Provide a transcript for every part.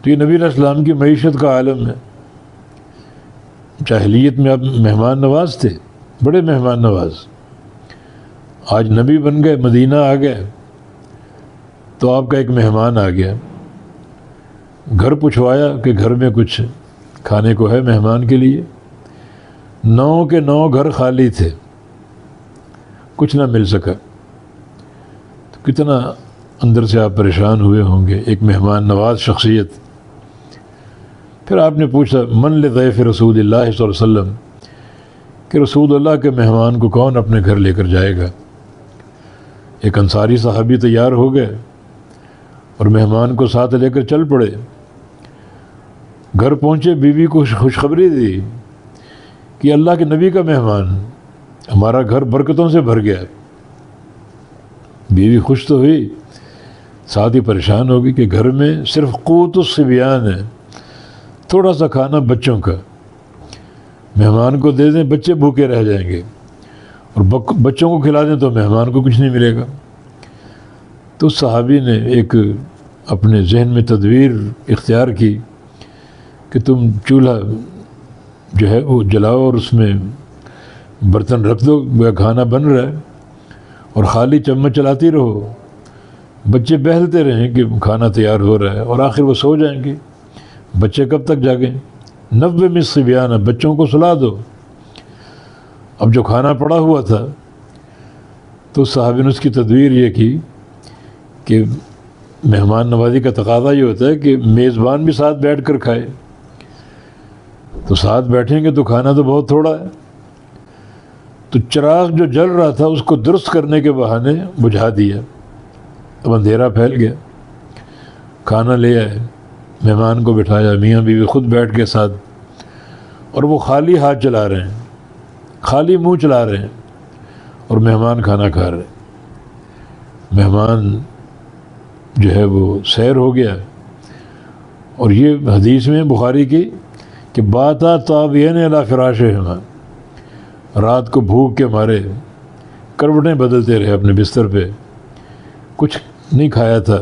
تو یہ نبی علیہ السلام کی معیشت کا عالم ہے۔ جاہلیت میں آپ مہمان نواز تھے، بڑے مہمان نواز، آج نبی بن گئے، مدینہ آ گئے تو آپ کا ایک مہمان آ گیا، گھر پوچھوایا کہ گھر میں کچھ کھانے کو ہے مہمان کے لیے، 9 کے 9 گھر خالی تھے، کچھ نہ مل سکا، تو کتنا اندر سے آپ پریشان ہوئے ہوں گے، ایک مہمان نواز شخصیت۔ پھر آپ نے پوچھا من لضیف رسول اللہ صلی اللہ علیہ وسلم، کہ رسول اللہ کے مہمان کو کون اپنے گھر لے کر جائے گا؟ ایک انصاری صحابی تیار ہو گئے اور مہمان کو ساتھ لے کر چل پڑے، گھر پہنچے، بیوی کو خوشخبری دی کہ اللہ کے نبی کا مہمان، ہمارا گھر برکتوں سے بھر گیا۔ بیوی خوش تو ہوئی، ساتھ ہی پریشان ہوگی کہ گھر میں صرف قوت الصبیان ہے، تھوڑا سا کھانا بچوں کا، مہمان کو دے دیں بچے بھوکے رہ جائیں گے، اور بچوں کو کھلا دیں تو مہمان کو کچھ نہیں ملے گا۔ تو صحابی نے ایک اپنے ذہن میں تدبیر اختیار کی کہ تم چولہا جو ہے وہ جلاؤ اور اس میں برتن رکھ دو، کھانا بن رہا ہے، اور خالی چمچ چلاتی رہو، بچے بہلتے رہیں کہ کھانا تیار ہو رہا ہے، اور آخر وہ سو جائیں گے۔ بچے کب تک جاگیں؟ 90 من الصبیان، بچوں کو سلا دو۔ اب جو کھانا پڑا ہوا تھا تو صحابی نے اس کی تدبیر یہ کی کہ مہمان نوازی کا تقاضا یہ ہوتا ہے کہ میزبان بھی ساتھ بیٹھ کر کھائے، تو ساتھ بیٹھیں گے تو کھانا تو بہت تھوڑا ہے، تو چراغ جو جل رہا تھا اس کو درست کرنے کے بہانے بجھا دیا، اب اندھیرا پھیل گیا۔ کھانا لے آئے، مہمان کو بٹھایا، میاں بیوی خود بیٹھ کے ساتھ، اور وہ خالی ہاتھ چلا رہے ہیں، خالی منہ چلا رہے ہیں، اور مہمان کھانا کھا رہے ہیں۔ مہمان جو ہے وہ سیر ہو گیا، اور یہ حدیث میں بخاری کی کہ باتا طاویین علی فراشہما، رات کو بھوک کے مارے کروٹیں بدلتے رہے اپنے بستر پہ، کچھ نہیں کھایا تھا،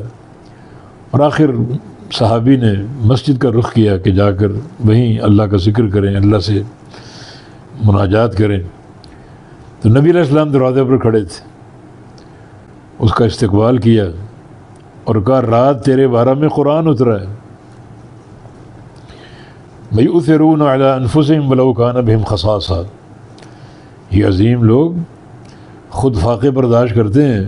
اور آخر صحابی نے مسجد کا رخ کیا کہ جا کر وہیں اللہ کا ذکر کریں، اللہ سے مناجات کریں۔ تو نبی علیہ السلام دروازے پر کھڑے تھے، اس کا استقبال کیا اور کہا رات تیرے بارے میں قرآن اترا ہے، وَيُؤْثِرُونَ عَلَىٰ أَنفُسِهِمْ وَلَوْ كَانَ بِهِمْ خَصَاصَةٌ، یہ عظیم لوگ خود فاقے برداشت کرتے ہیں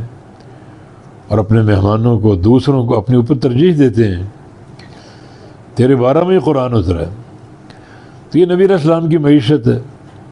اور اپنے مہمانوں کو، دوسروں کو اپنے اوپر ترجیح دیتے ہیں، تیرے بارے میں قرآن اترا ہے۔ تو یہ نبی علیہ السلام کی معیشت ہے۔